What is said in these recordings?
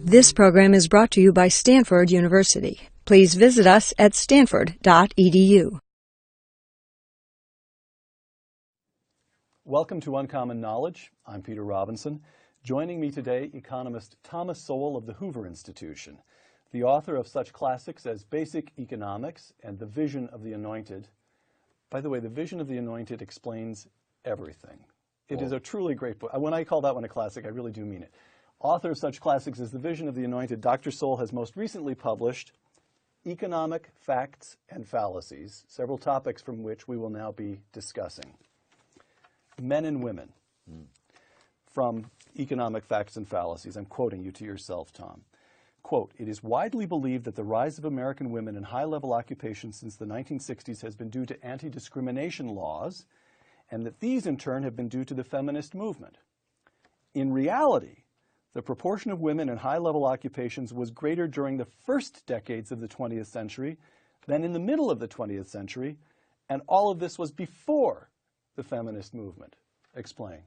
This program is brought to you by Stanford University. Please visit us at stanford.edu. Welcome to Uncommon Knowledge. I'm Peter Robinson. Joining me today, economist Thomas Sowell of the Hoover Institution, the author of such classics as Basic Economics and The Vision of the Anointed. By the way, The Vision of the Anointed explains everything. It is a truly great book. When I call that one a classic, I really do mean it. Author of such classics as The Vision of the Anointed, Dr. Sowell has most recently published Economic Facts and Fallacies, several topics from which we will now be discussing. Men and Women, from Economic Facts and Fallacies. I'm quoting you to yourself, Tom. Quote, "It is widely believed that the rise of American women in high-level occupations since the 1960s has been due to anti-discrimination laws, and that these, in turn, have been due to the feminist movement. In reality, the proportion of women in high-level occupations was greater during the first decades of the 20th century than in the middle of the 20th century, and all of this was before the feminist movement." Explain.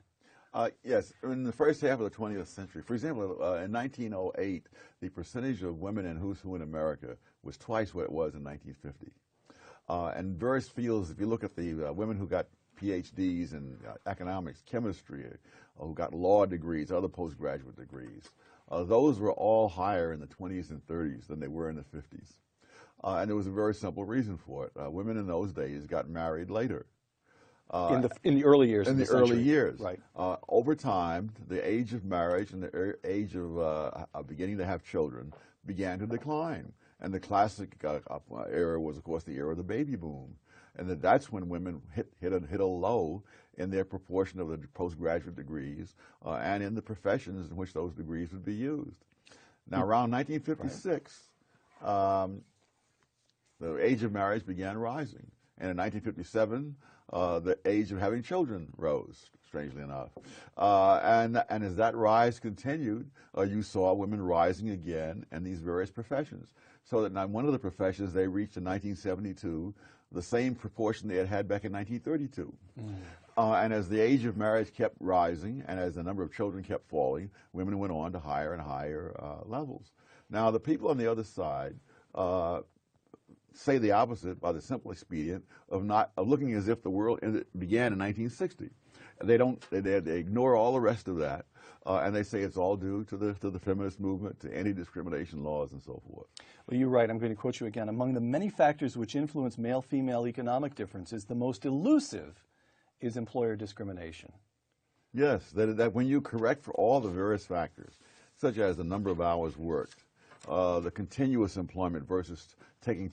Yes, in the first half of the 20th century, for example, in 1908, the percentage of women in who's who in America was twice what it was in 1950. And various fields, if you look at the women who got PhDs in economics, chemistry, who got law degrees, other postgraduate degrees, those were all higher in the 20s and 30s than they were in the 50s. And there was a very simple reason for it. Women in those days got married later. In the early years in of the century. early years. Right. Over time, the age of marriage and the age of beginning to have children began to decline. And the classic era was, of course, the era of the baby boom. And that's when women hit a low in their proportion of the postgraduate degrees and in the professions in which those degrees would be used. Now, around 1956, the age of marriage began rising. And in 1957, the age of having children rose, strangely enough. And as that rise continued, you saw women rising again in these various professions. So that now one of the professions, they reached in 1972 the same proportion they had had back in 1932. And as the age of marriage kept rising and as the number of children kept falling, women went on to higher and higher levels. Now, the people on the other side say the opposite by the simple expedient of looking as if the world began in 1960. They ignore all the rest of that, and they say it's all due to the feminist movement, to anti-discrimination laws, and so forth. Well, you're right. I'm going to quote you again. "Among the many factors which influence male-female economic differences, the most elusive is employer discrimination." Yes, that when you correct for all the various factors, such as the number of hours worked, the continuous employment versus taking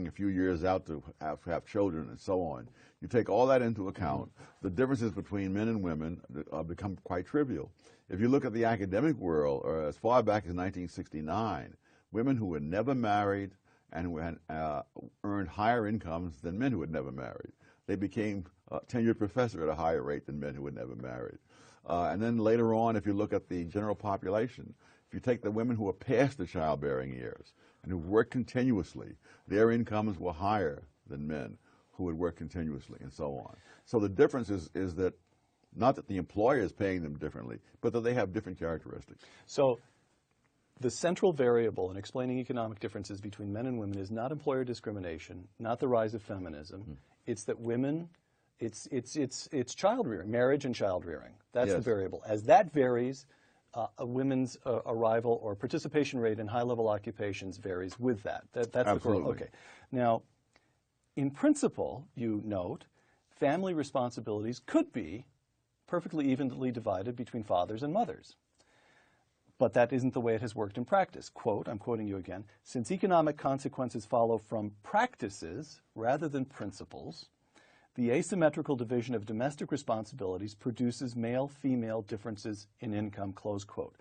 a few years out to have children and so on. You take all that into account, the differences between men and women become quite trivial. If you look at the academic world, or as far back as 1969, women who were never married and who had earned higher incomes than men who had never married. They became a tenured professor at a higher rate than men who had never married. And then later on, if you look at the general population, if you take the women who are past the childbearing years and who work continuously, their incomes were higher than men who would work continuously, and so on. So the difference is that not that the employer is paying them differently, but that they have different characteristics. So the central variable in explaining economic differences between men and women is not employer discrimination, not the rise of feminism. It's that women, it's child rearing, marriage and child rearing. That's the variable. As that varies, a women's arrival or participation rate in high-level occupations varies with that. That's Absolutely. the okay. Now, in principle, you note, family responsibilities could be perfectly evenly divided between fathers and mothers. But that isn't the way it has worked in practice. Quote, I'm quoting you again, "Since economic consequences follow from practices rather than principles, the asymmetrical division of domestic responsibilities produces male-female differences in income," close quote.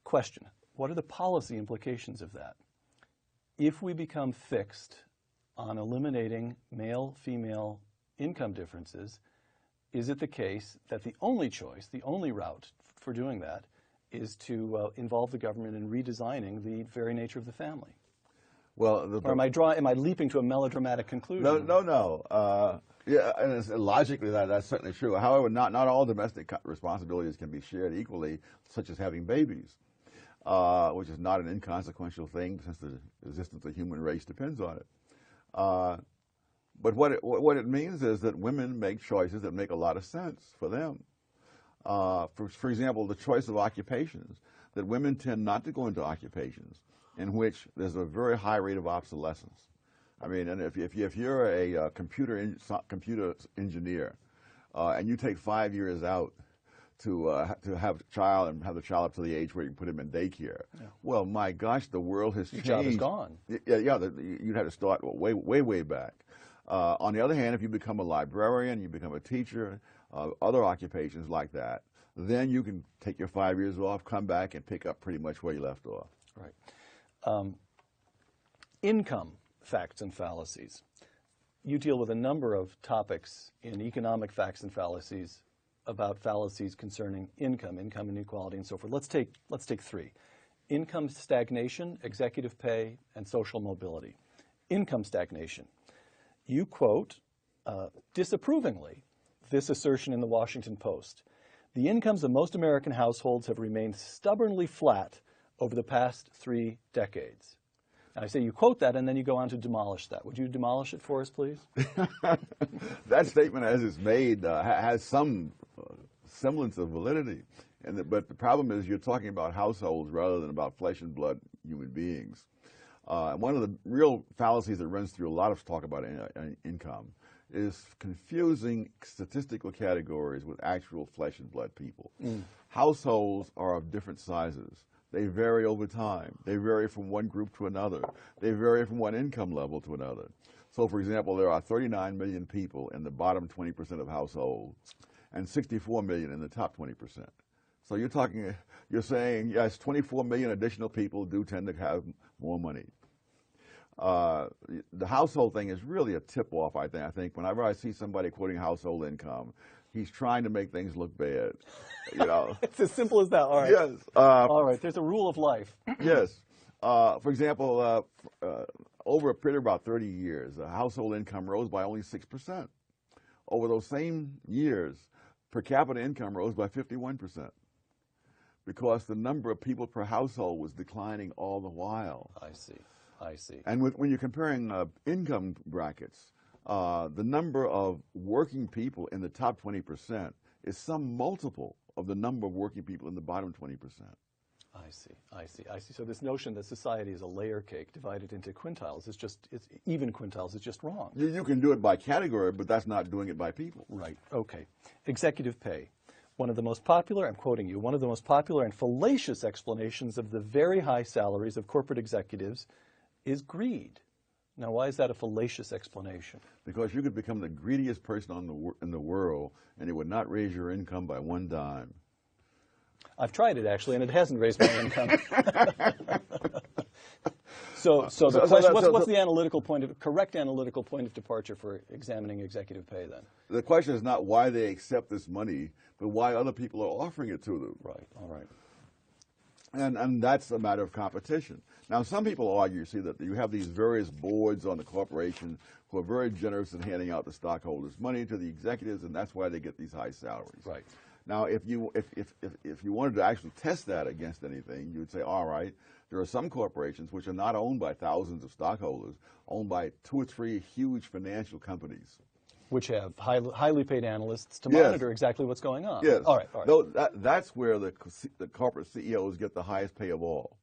Question, what are the policy implications of that? If we become fixed on eliminating male-female income differences, is it the case that the only choice, the only route for doing that is to involve the government in redesigning the very nature of the family? Well, or am I leaping to a melodramatic conclusion? No. Yeah, and logically that's certainly true. However, not all domestic responsibilities can be shared equally, such as having babies. which is not an inconsequential thing since the existence of the human race depends on it. But what it means is that women make choices that make a lot of sense for them. For example, the choice of occupations, that women tend not to go into occupations in which there's a very high rate of obsolescence. I mean, and if you're a computer engineer and you take 5 years out to have a child and have the child up to the age where you can put him in daycare, well, my gosh, the world has changed. Your job is gone. You'd have to start way back. On the other hand, if you become a librarian, you become a teacher, other occupations like that, then you can take your 5 years off, come back, and pick up pretty much where you left off. Right. Income facts and fallacies. You deal with a number of topics in economic facts and fallacies about fallacies concerning income inequality, and so forth. Let's take three: income stagnation, executive pay, and social mobility. Income stagnation. You quote disapprovingly this assertion in the Washington Post: the incomes of most American households have remained stubbornly flat over the past 3 decades. And I say you quote that, and then you go on to demolish that. Would you demolish it for us, please? That statement, as it's made, has some semblance of validity. But the problem is you're talking about households rather than about flesh and blood human beings. One of the real fallacies that runs through a lot of talk about income is confusing statistical categories with actual flesh and blood people. Households are of different sizes. They vary over time. They vary from one group to another. They vary from one income level to another. So, for example, there are 39 million people in the bottom 20% of households and 64 million in the top 20%. So you're saying, yes, 24 million additional people do tend to have more money. The household thing is really a tip-off, I think. Whenever I see somebody quoting household income, he's trying to make things look bad. You know, it's as simple as that. All right. Yes. All right. There's a rule of life. Yes. For example, over a period of about 30 years, the household income rose by only 6%. Over those same years, per capita income rose by 51%, because the number of people per household was declining all the while. I see. And when you're comparing income brackets, the number of working people in the top 20% is some multiple of the number of working people in the bottom 20%. I see. So this notion that society is a layer cake divided into quintiles is it's even quintiles is just wrong. You can do it by category, but that's not doing it by people. Right. Okay. Executive pay. One of the most popular, I'm quoting you, one of the most popular and fallacious explanations of the very high salaries of corporate executives is greed. Now, why is that a fallacious explanation? Because you could become the greediest person in the world, and it would not raise your income by one dime. I've tried it, actually, and it hasn't raised my income. So the question, what's the correct analytical point of departure for examining executive pay, then? The question is not why they accept this money, but why other people are offering it to them. Right, all right. And that's a matter of competition. Now, some people argue, see, that you have these various boards on the corporation who are very generous in handing out the stockholders' money to the executives, and that's why they get these high salaries. Right. Now, if you wanted to actually test that against anything, you would say, all right, there are some corporations which are not owned by thousands of stockholders, owned by 2 or 3 huge financial companies, which have highly paid analysts to monitor exactly what's going on. Yes. All right. No, that's where the corporate CEOs get the highest pay of all.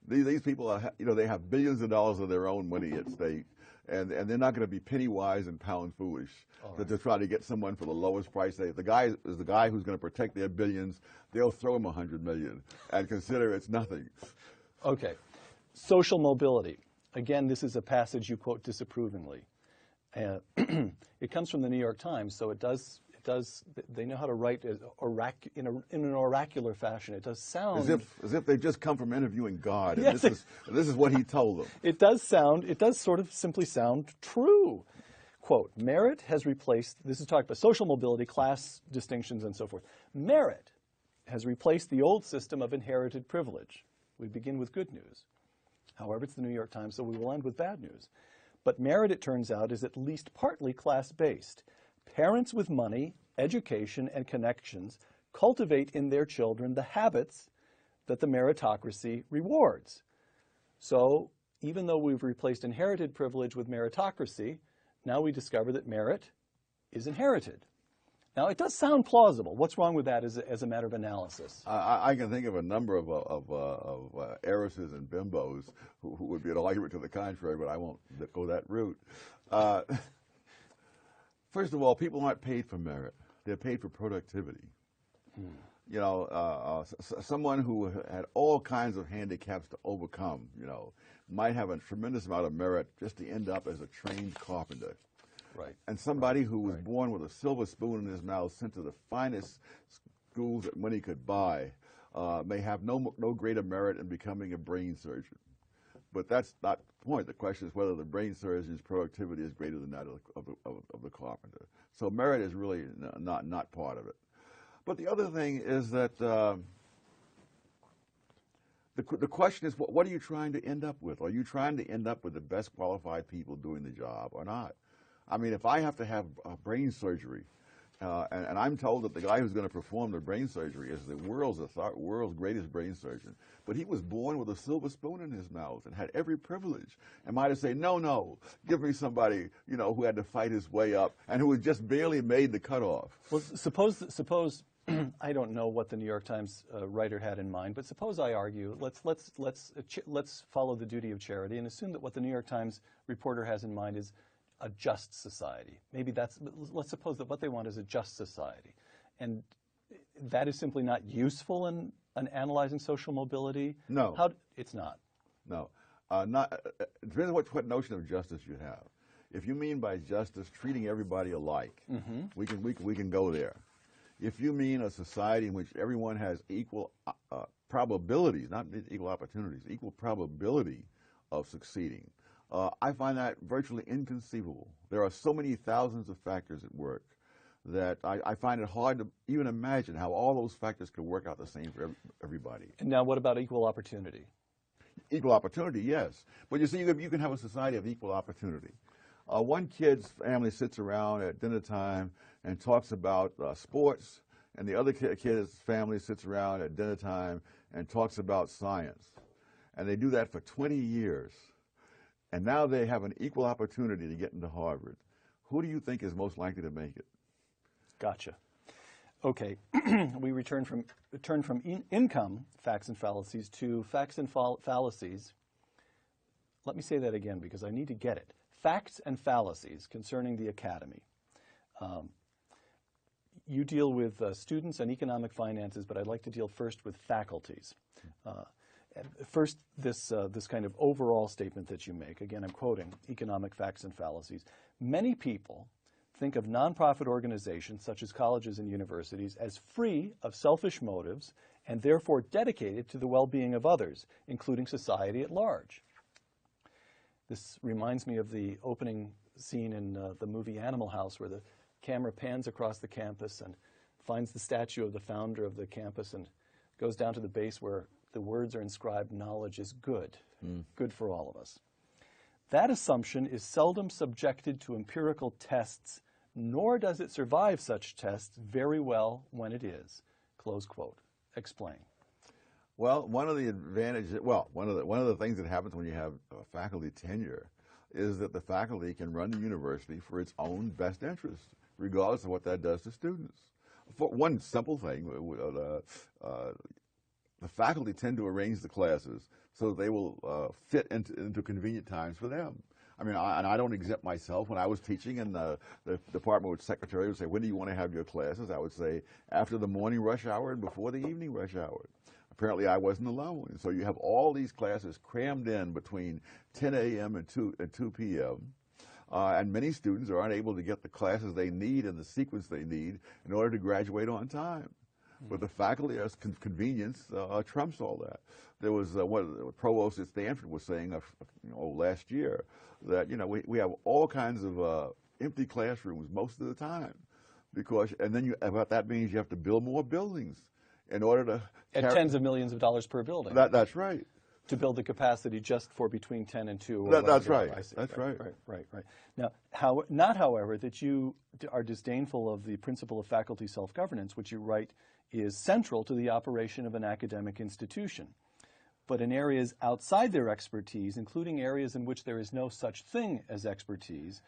These people they have billions of dollars of their own money at stake, and they're not going to be penny wise and pound foolish to try to get someone for the lowest price. The guy is the guy who's going to protect their billions. They'll throw him $100 million and consider it's nothing. Okay. Social mobility. Again, this is a passage you quote disapprovingly. It comes from the New York Times, so it does. They know how to write in an oracular fashion. It does sound as if they just come from interviewing God. And yes, this is what he told them. It does sort of simply sound true. Quote: merit has replaced. This is talking about social mobility, class distinctions, and so forth. Merit has replaced the old system of inherited privilege. We begin with good news. However, it's the New York Times, so we will end with bad news. But merit, it turns out, is at least partly class-based. Parents with money, education, and connections cultivate in their children the habits that the meritocracy rewards. So even though we've replaced inherited privilege with meritocracy, now we discover that merit is inherited. Now, it does sound plausible. What's wrong with that as a matter of analysis? I can think of a number of heiresses and bimbos who would be an argument to the contrary, but I won't go that route. First of all, people aren't paid for merit. They're paid for productivity. You know, someone who had all kinds of handicaps to overcome, you know, might have a tremendous amount of merit just to end up as a trained carpenter. Right. And somebody who was born with a silver spoon in his mouth, sent to the finest schools that money could buy, may have no greater merit in becoming a brain surgeon. But that's not the point. The question is whether the brain surgeon's productivity is greater than that of the carpenter. So merit is really not part of it. But the other thing is that the question is, what are you trying to end up with? Are you trying to end up with the best qualified people doing the job or not? I mean, if I have to have brain surgery, and I'm told that the guy who's going to perform the brain surgery is the world's greatest brain surgeon, but he was born with a silver spoon in his mouth and had every privilege. Am I to say, no, give me somebody, you know, who had to fight his way up and who had just barely made the cutoff? Well, suppose I don't know what the New York Times writer had in mind, but suppose I argue, let's follow the duty of charity and assume that what the New York Times reporter has in mind is a just society. Maybe let's suppose that what they want is a just society. And that is simply not useful in analyzing social mobility? No. It's not? No. It depends on what notion of justice you have. If you mean by justice treating everybody alike, we can go there. If you mean a society in which everyone has equal probabilities, not equal opportunities, equal probability of succeeding, I find that virtually inconceivable. There are so many thousands of factors at work that I find it hard to even imagine how all those factors could work out the same for everybody. And now what about equal opportunity? Equal opportunity, yes. But you see, you can have a society of equal opportunity. One kid's family sits around at dinner time and talks about sports, and the other kid's family sits around at dinner time and talks about science. And they do that for 20 years. And now they have an equal opportunity to get into Harvard. Who do you think is most likely to make it? Gotcha. Okay, we turn from income facts and fallacies to facts and fallacies. Let me say that again because I need to get it. Facts and fallacies concerning the academy. You deal with students and economic finances, but I'd like to deal first with faculties. First, this kind of overall statement that you make. Again, I'm quoting economic facts and fallacies. Many people think of nonprofit organizations such as colleges and universities as free of selfish motives and therefore dedicated to the well-being of others, including society at large. This reminds me of the opening scene in the movie Animal House, where the camera pans across the campus and finds the statue of the founder of the campus and goes down to the base where the words are inscribed, knowledge is good, good for all of us. That assumption is seldom subjected to empirical tests, nor does it survive such tests very well when it is. Close quote. Explain. Well, one of the advantages, one of the things that happens when you have faculty tenure is that the faculty can run the university for its own best interest, regardless of what that does to students. For one simple thing, the faculty tend to arrange the classes so that they will fit into convenient times for them. I mean, I don't exempt myself. When I was teaching and the department secretary would say, when do you want to have your classes? I would say, after the morning rush hour and before the evening rush hour. Apparently, I wasn't alone. So you have all these classes crammed in between 10 a.m. and 2 p.m., and many students are unable to get the classes they need and the sequence they need in order to graduate on time. But the faculty, as convenience, trumps all that. There was what the provost at Stanford was saying last year, that we have all kinds of empty classrooms most of the time, and then that means you have to build more buildings in order to at tens of millions of dollars per building. That's right. to build the capacity just for between 10 and 2. That's right. That's right. Right. Now, not, however, that you are disdainful of the principle of faculty self-governance, which you write is central to the operation of an academic institution. But in areas outside their expertise, including areas in which there is no such thing as expertise,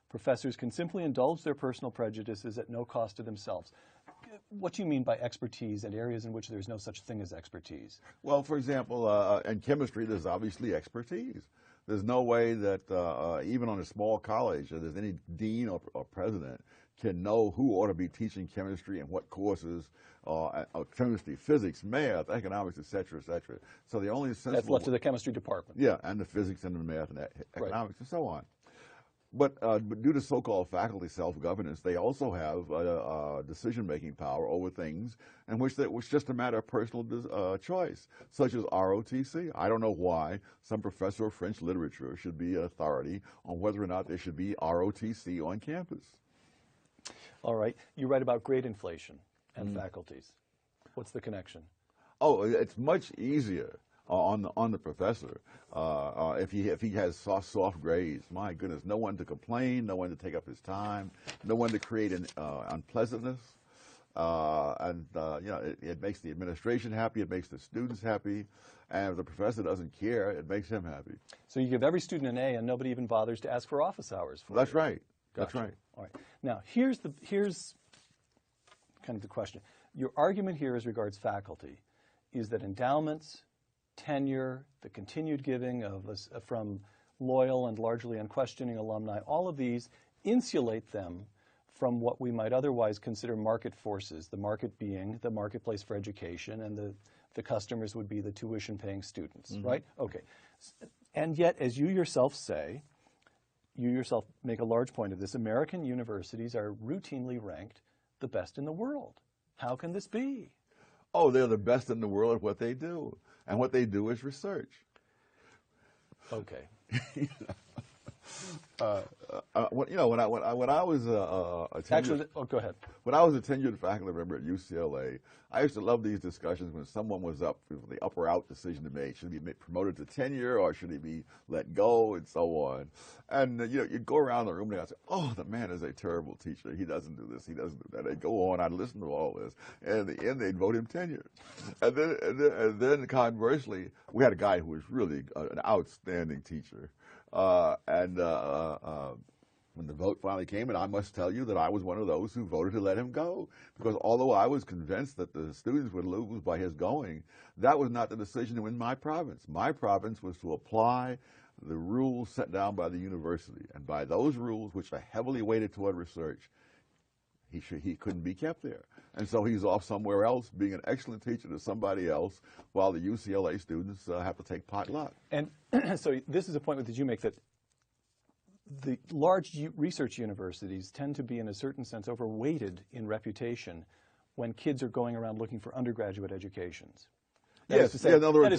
professors can simply indulge their personal prejudices at no cost to themselves. What do you mean by expertise in areas in which there's no such thing as expertise? Well, for example, in chemistry, there's obviously expertise. There's no way that even on a small college, there's any dean or president can know who ought to be teaching chemistry and what courses, chemistry, physics, math, economics, et cetera, et cetera. So the only sensible... That's left to the chemistry department. Yeah, and the physics and the math and economics and so on. But due to so-called faculty self-governance, they also have decision-making power over things in which it was just a matter of personal choice, such as ROTC. I don't know why some professor of French literature should be an authority on whether or not there should be ROTC on campus. All right. You write about grade inflation and faculties. What's the connection? Oh, it's much easier on the professor if he has soft grades. My goodness, no one to complain, no one to take up his time, no one to create an unpleasantness, and you know, it makes the administration happy, it makes the students happy, and if the professor doesn't care, it makes him happy. So you give every student an A, and nobody even bothers to ask for office hours for That's you. right. Gotcha. That's right. All right. Now, here's kind of the question. Your argument here as regards faculty is that endowments, tenure, the continued giving of from loyal and largely unquestioning alumni, all of these insulate them from what we might otherwise consider market forces, the market being the marketplace for education, and the customers would be the tuition-paying students, right? Okay. And yet, as you yourself say, you yourself make a large point of this, American universities are routinely ranked the best in the world. How can this be? Oh, they're the best in the world at what they do. And what they do is research. Okay. You know, when I was Actually, go ahead. When I was a tenured faculty member at UCLA, I used to love these discussions when someone was up for the up or out decision to make. Should he be promoted to tenure or should he be let go and so on? And you know, you'd go around the room and I'd say, "Oh, the man is a terrible teacher. He doesn't do this. He doesn't do that." They'd go on. I'd listen to all this, and in the end, they'd vote him tenured. And then conversely, we had a guy who was really an outstanding teacher. When the vote finally came, and I must tell you that I was one of those who voted to let him go, because although I was convinced that the students would lose by his going, that was not the decision in my province. My province was to apply the rules set down by the university, and by those rules, which are heavily weighted toward research, he couldn't be kept there. And so he's off somewhere else, being an excellent teacher to somebody else, while the UCLA students have to take potluck. And so this is a point that you make, that the large research universities tend to be, in a certain sense, overweighted in reputation when kids are going around looking for undergraduate educations. That is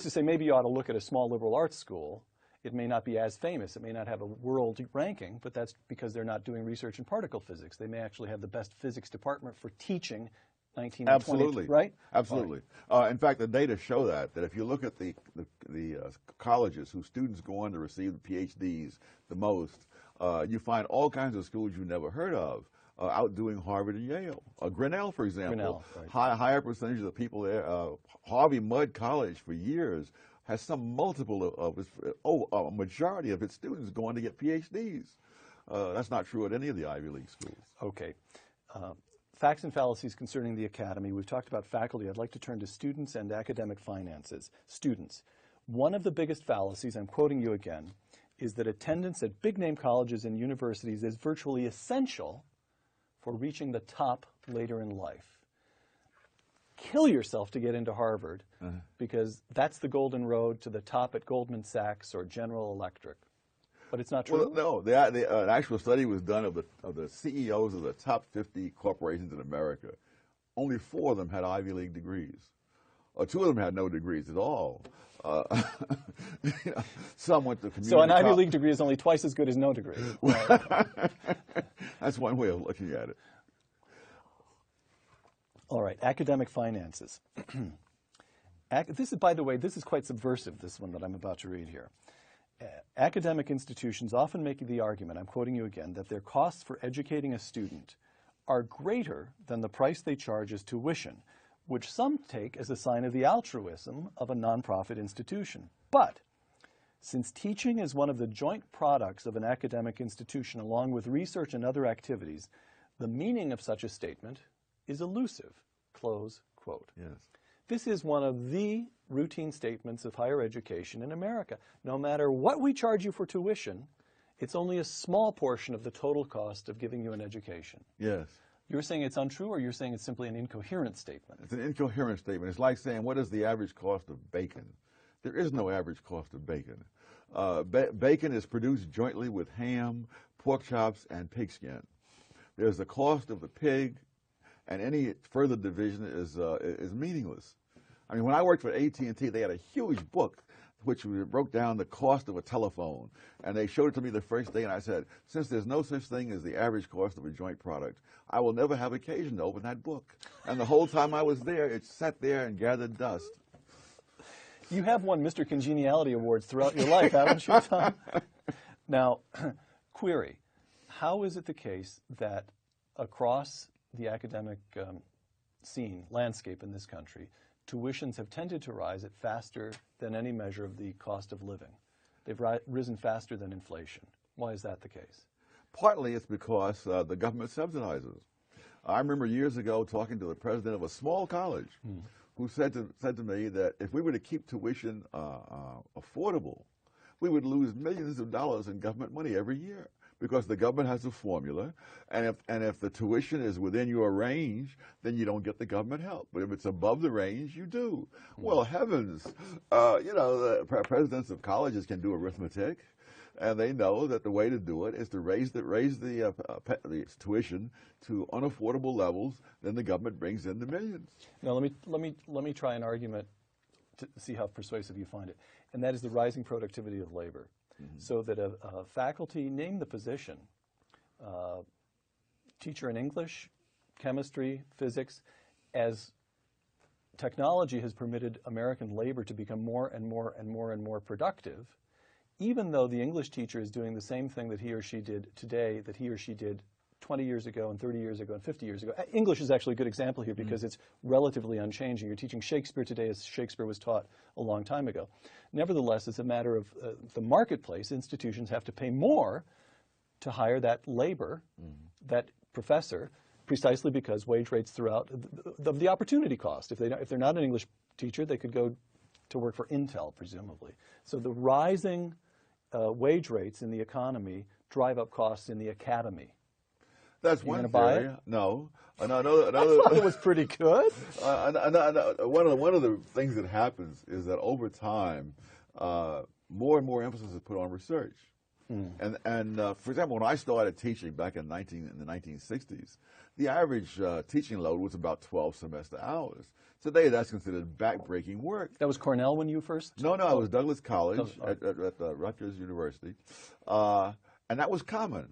to say, maybe you ought to look at a small liberal arts school. It may not be as famous. It may not have a world ranking, but that's because they're not doing research in particle physics. They may actually have the best physics department for teaching 19 and 20, right? Absolutely. In fact, the data show that if you look at the colleges whose students go on to receive the PhDs the most, you find all kinds of schools you never heard of outdoing Harvard and Yale. Grinnell, for example, higher percentage of the people there. Harvey Mudd College for years has some multiple of a majority of its students going to get PhDs. That's not true at any of the Ivy League schools. Okay. Facts and fallacies concerning the academy. We've talked about faculty. I'd like to turn to students and academic finances. Students. One of the biggest fallacies, I'm quoting you again, is that attendance at big-name colleges and universities is virtually essential for reaching the top later in life. Kill yourself to get into Harvard because that's the golden road to the top at Goldman Sachs or General Electric. But it's not true? Well, no. An actual study was done of the CEOs of the top 50 corporations in America. Only 4 of them had Ivy League degrees. 2 of them had no degrees at all. Some went to community. So an Ivy League degree is only twice as good as no degree. That's one way of looking at it. All right, academic finances. This is, by the way, this is quite subversive, this one that I'm about to read here. Academic institutions often make the argument, I'm quoting you again, that their costs for educating a student are greater than the price they charge as tuition, which some take as a sign of the altruism of a nonprofit institution. But since teaching is one of the joint products of an academic institution along with research and other activities, the meaning of such a statement is elusive. Close quote. Yes. This is one of the routine statements of higher education in America. No matter what we charge you for tuition, it's only a small portion of the total cost of giving you an education. Yes. You're saying it's untrue, or you're saying it's simply an incoherent statement? It's an incoherent statement. It's like saying, what is the average cost of bacon? There is no average cost of bacon. Bacon is produced jointly with ham, pork chops, and pigskin. There's the cost of the pig, and any further division is meaningless. I mean, when I worked for AT&T, they had a huge book which broke down the cost of a telephone, and they showed it to me the first day, and I said, since there's no such thing as the average cost of a joint product, I will never have occasion to open that book. And the whole time I was there, it sat there and gathered dust. You have won Mr. Congeniality Awards throughout your life, haven't you, Tom? Now, query, how is it the case that across the academic scene, landscape in this country, tuitions have tended to rise at faster than any measure of the cost of living? They've risen faster than inflation. Why is that the case? Partly it's because the government subsidizes. I remember years ago talking to the president of a small college who said to me that if we were to keep tuition affordable, we would lose millions of dollars in government money every year, because the government has a formula, and if the tuition is within your range, then you don't get the government help. But if it's above the range, you do. Well, heavens, you know, the presidents of colleges can do arithmetic, and they know that the way to do it is to raise the tuition to unaffordable levels. Then the government brings in the millions. Now, let me try an argument to see how persuasive you find it, and that is the rising productivity of labor. So that a faculty, name the position, teacher in English, chemistry, physics, as technology has permitted American labor to become more and more and more and more productive, even though the English teacher is doing the same thing that he or she did today that he or she did 20 years ago and 30 years ago and 50 years ago. English is actually a good example here because it's relatively unchanging. You're teaching Shakespeare today as Shakespeare was taught a long time ago. Nevertheless, it's a matter of the marketplace. Institutions have to pay more to hire that labor, that professor, precisely because wage rates throughout the opportunity cost. If they're not an English teacher, they could go to work for Intel, presumably. So the rising wage rates in the economy drive up costs in the academy. That's one theory. No. Another, I thought it was pretty good. One of the things that happens is that over time, more and more emphasis is put on research. And for example, when I started teaching back in the 1960s, the average teaching load was about 12 semester hours. Today, that's considered backbreaking work. That was Cornell when you first? No, it was Douglas College at Rutgers University, and that was common.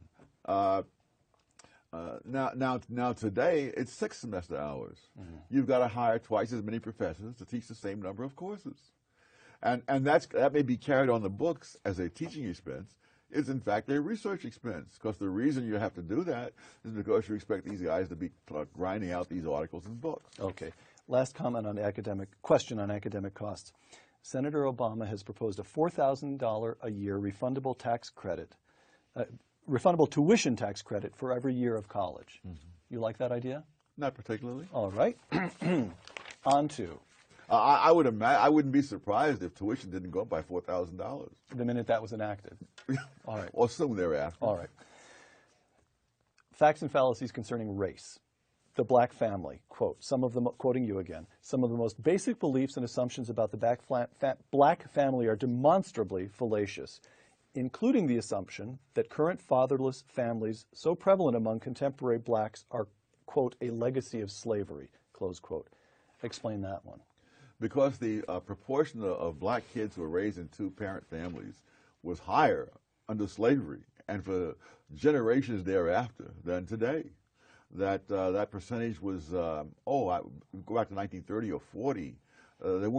Now today, it's 6 semester hours. You've got to hire twice as many professors to teach the same number of courses. And that may be carried on the books as a teaching expense. It's in fact a research expense, because the reason you have to do that is because you expect these guys to be grinding out these articles and books. Okay. Last comment on question on academic costs. Senator Obama has proposed a $4,000 a year refundable tax credit, refundable tuition tax credit for every year of college. You like that idea? Not particularly. All right. On to. I wouldn't be surprised if tuition didn't go up by $4,000. The minute that was enacted. All right. Or soon thereafter. All right. Facts and fallacies concerning race. The black family, quote, quoting you again, some of the most basic beliefs and assumptions about the black family are demonstrably fallacious, including the assumption that current fatherless families so prevalent among contemporary blacks are, quote, a legacy of slavery, close quote. Explain that one. Because the proportion of black kids who were raised in two-parent families was higher under slavery and for generations thereafter than today. That percentage was, go back to 1930 or 40, there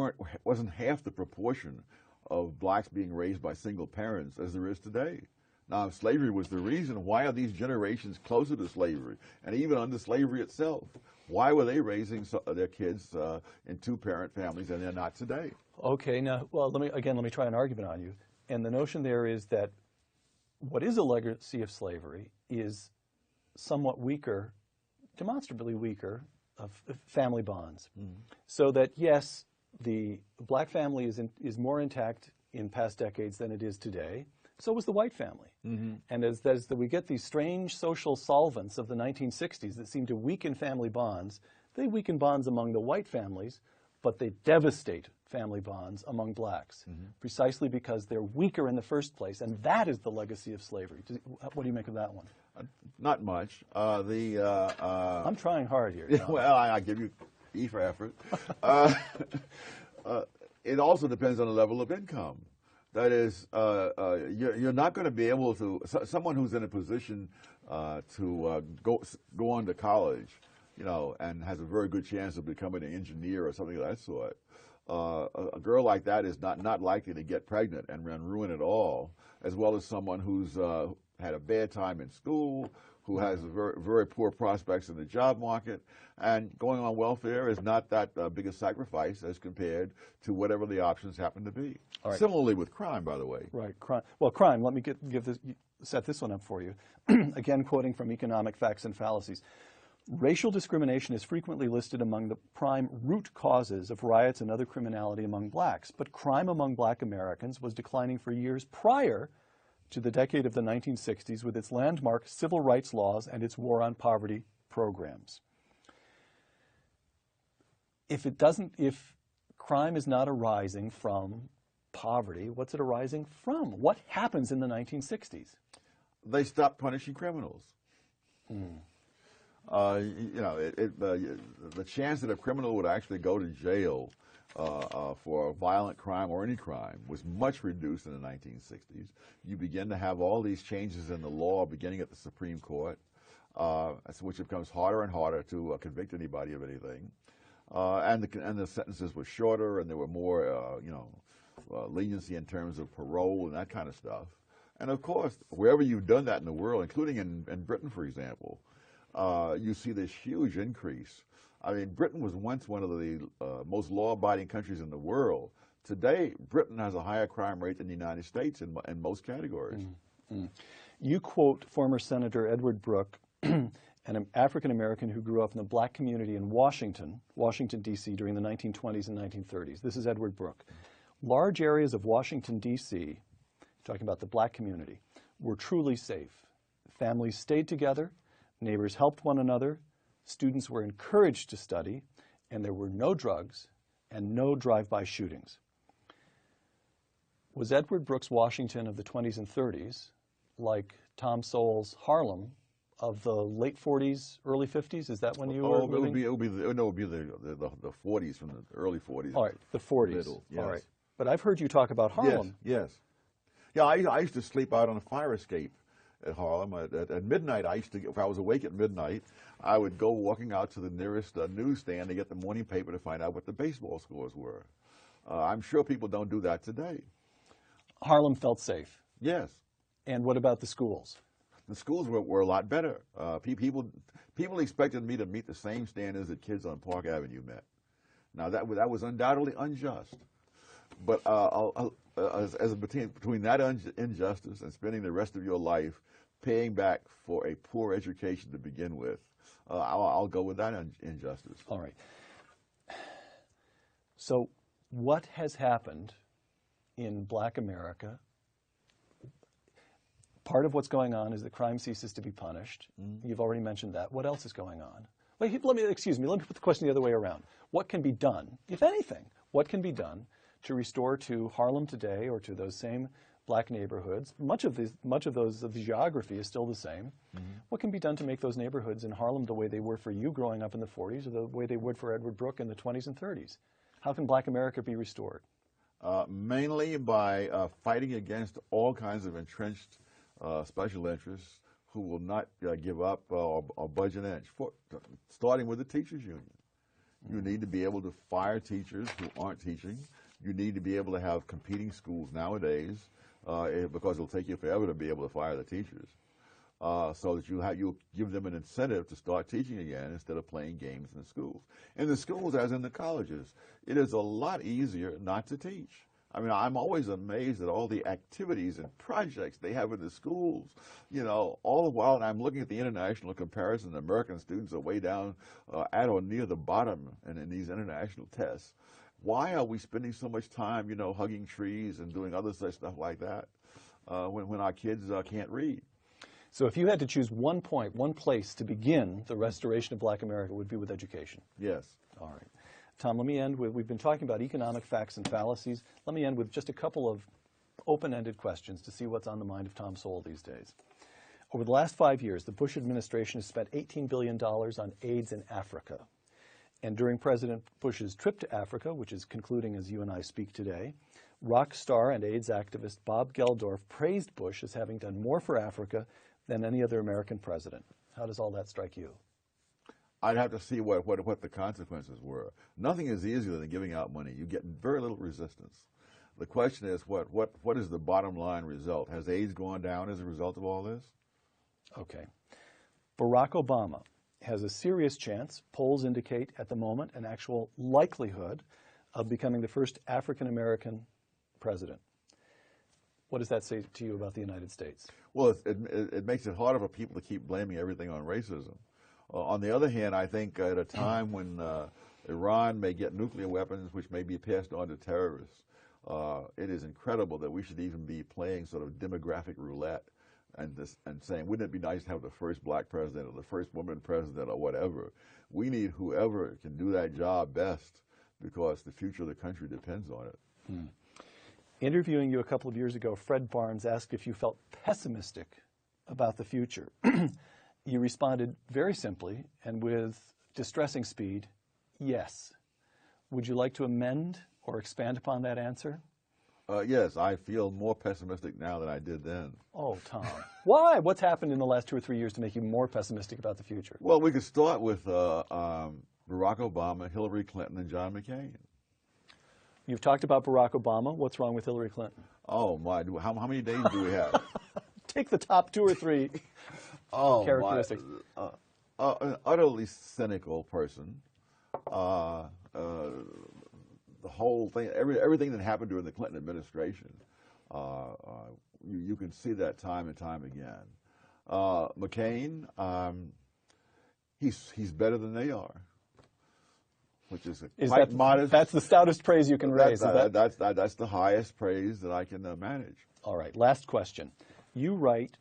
wasn't half the proportion of blacks being raised by single parents as there is today. Now, if slavery was the reason, why are these generations closer to slavery? And even under slavery itself, why were they raising their kids in two-parent families and they're not today? Okay, now, well, let me try an argument on you. And the notion there is that what is a legacy of slavery is somewhat weaker, demonstrably weaker, of family bonds. So that, yes, the black family is more intact in past decades than it is today. So was the white family. And as we get these strange social solvents of the 1960s that seem to weaken family bonds, they weaken bonds among the white families, but they devastate family bonds among blacks, precisely because they're weaker in the first place, and that is the legacy of slavery. What do you make of that one? Not much. I'm trying hard here. You know? Well, I give you E for effort. It also depends on the level of income. That is, you're not going to be able to, someone who's in a position to go on to college, you know, and has a very good chance of becoming an engineer or something of that sort. A girl like that is not likely to get pregnant and ruin it all, as well as someone who's had a bad time in school, who has very, very poor prospects in the job market, and going on welfare is not that big a sacrifice as compared to whatever the options happen to be. Right. Similarly with crime, by the way. Right, crime. Well, crime, let me set this one up for you. Again, quoting from Economic Facts and Fallacies. Racial discrimination is frequently listed among the prime root causes of riots and other criminality among blacks, but crime among black Americans was declining for years prior to the decade of the 1960s with its landmark civil rights laws and its war on poverty programs. If crime is not arising from poverty, what's it arising from? What happens in the 1960s? They stopped punishing criminals. You know, the chance that a criminal would actually go to jail for a violent crime or any crime was much reduced in the 1960s. You begin to have all these changes in the law beginning at the Supreme Court, which becomes harder and harder to convict anybody of anything. And the sentences were shorter, and there were more, leniency in terms of parole and that kind of stuff. And of course, wherever you've done that in the world, including in Britain, for example, you see this huge increase. I mean, Britain was once one of the most law-abiding countries in the world. Today, Britain has a higher crime rate than the United States in most categories. You quote former Senator Edward Brooke, an African-American who grew up in the black community in Washington, D.C. during the 1920s and 1930s. This is Edward Brooke. Large areas of Washington, D.C., talking about the black community, were truly safe. Families stayed together, neighbors helped one another, students were encouraged to study, and there were no drugs and no drive-by shootings. Was Edward Brooke's Washington of the 20s and 30s like Tom Sowell's Harlem of the late 40s, early 50s? Is that when you were living? It would be the 40s, from the early 40s. All right, the 40s. Middle, yes. All right. But I've heard you talk about Harlem. Yes. Yeah, I used to sleep out on a fire escape at Harlem. At midnight, if I was awake at midnight, I would go walking out to the nearest newsstand to get the morning paper to find out what the baseball scores were. I'm sure people don't do that today. Harlem felt safe. Yes. And what about the schools? The schools were a lot better. People expected me to meet the same standards that kids on Park Avenue met. Now, that was undoubtedly unjust. But between that injustice and spending the rest of your life paying back for a poor education to begin with, I'll go with that injustice. All right. So what has happened in black America? Part of what's going on is that crime ceases to be punished. You've already mentioned that. What else is going on? Let me put the question the other way around. What can be done, if anything, what can be done to restore to Harlem today, or to those same black neighborhoods? Much of the geography is still the same. What can be done to make those neighborhoods in Harlem the way they were for you growing up in the 40s, or the way they would for Edward Brooke in the 20s and 30s? How can black America be restored? Mainly by fighting against all kinds of entrenched special interests who will not give up or budge an inch, starting with the teachers union. You need to be able to fire teachers who aren't teaching. You need to be able to have competing schools nowadays because it'll take you forever to be able to fire the teachers. So that you'll give them an incentive to start teaching again instead of playing games in the schools. In the schools, as in the colleges, it is a lot easier not to teach. I mean, I'm always amazed at all the activities and projects they have in the schools, you know, all the while. And I'm looking at the international comparison. American students are way down at or near the bottom in these international tests. Why are we spending so much time, you know, hugging trees and doing other such stuff like that when our kids can't read? So if you had to choose one point, one place to begin the restoration of Black America, it would be with education. Yes. All right. Tom, let me end with, we've been talking about economic facts and fallacies. Let me end with just a couple of open-ended questions to see what's on the mind of Tom Sowell these days. Over the last 5 years, the Bush administration has spent $18 billion on AIDS in Africa. And during President Bush's trip to Africa, which is concluding as you and I speak today, rock star and AIDS activist Bob Geldof praised Bush as having done more for Africa than any other American president. How does all that strike you? I'd have to see what the consequences were. Nothing is easier than giving out money. You get very little resistance. The question is, what is the bottom line result? Has AIDS gone down as a result of all this? Okay. Barack Obama has a serious chance, polls indicate at the moment, an actual likelihood of becoming the first African-American president. What does that say to you about the United States? Well, it makes it harder for people to keep blaming everything on racism. On the other hand, I think at a time when Iran may get nuclear weapons, which may be passed on to terrorists, it is incredible that we should even be playing sort of demographic roulette and saying, wouldn't it be nice to have the first black president or the first woman president or whatever? We need whoever can do that job best because the future of the country depends on it. Hmm. Interviewing you a couple of years ago, Fred Barnes asked if you felt pessimistic about the future. You responded very simply and with distressing speed, yes. Would you like to amend or expand upon that answer? Yes, I feel more pessimistic now than I did then. Oh, Tom. Why? What's happened in the last 2 or 3 years to make you more pessimistic about the future? Well, we could start with Barack Obama, Hillary Clinton, and John McCain. You've talked about Barack Obama. What's wrong with Hillary Clinton? Oh, my. How many days do we have? Take the top 2 or 3 characteristics. An utterly cynical person. The whole thing, everything that happened during the Clinton administration, you can see that time and time again. McCain, he's better than they are, which is quite modest. That's the stoutest praise you can raise. That's the highest praise that I can manage. All right, last question. You write,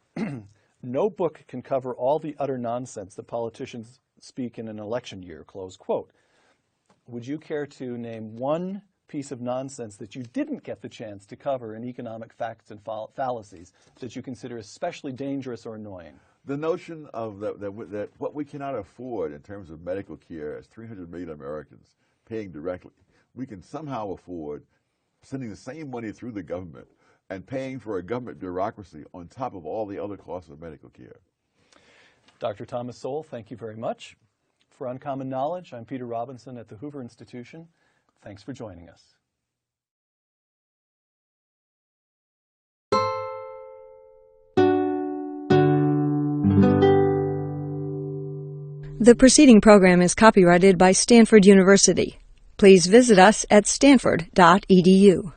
no book can cover all the utter nonsense that politicians speak in an election year, close quote. Would you care to name one piece of nonsense that you didn't get the chance to cover in economic facts and fallacies that you consider especially dangerous or annoying? The notion of that what we cannot afford in terms of medical care as 300 million Americans paying directly, we can somehow afford sending the same money through the government and paying for a government bureaucracy on top of all the other costs of medical care. Dr. Thomas Sowell, thank you very much. For Uncommon Knowledge, I'm Peter Robinson at the Hoover Institution. Thanks for joining us. The preceding program is copyrighted by Stanford University. Please visit us at stanford.edu.